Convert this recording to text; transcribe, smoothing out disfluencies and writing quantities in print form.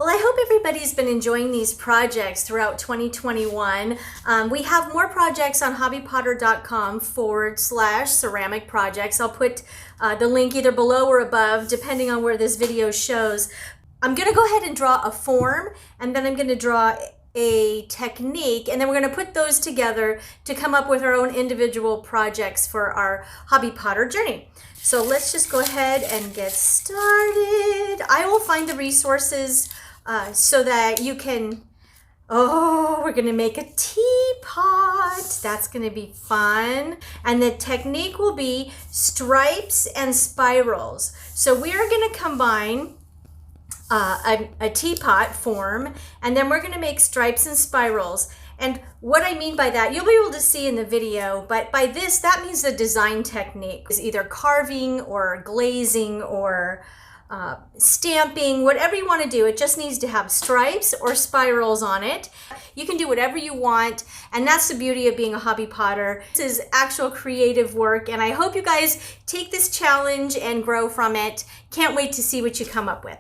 Well, I hope everybody's been enjoying these projects throughout 2021. We have more projects on hobbypotter.com/ceramic projects. I'll put the link either below or above, depending on where this video shows. I'm going to go ahead and draw a form, and then I'm going to draw a technique, and then we're going to put those together to come up with our own individual projects for our hobby potter journey. So let's just go ahead and get started. I will find the resources so that you can, we're going to make a teapot. That's going to be fun. And the technique will be stripes and spirals. So we are going to combine a teapot form, and then we're going to make stripes and spirals. And what I mean by that, you'll be able to see in the video, but by this, that means the design technique is either carving or glazing or stamping, whatever you want to do. It just needs to have stripes or spirals on it. You can do whatever you want, and that's the beauty of being a hobby potter. This is actual creative work, and I hope you guys take this challenge and grow from it. Can't wait to see what you come up with.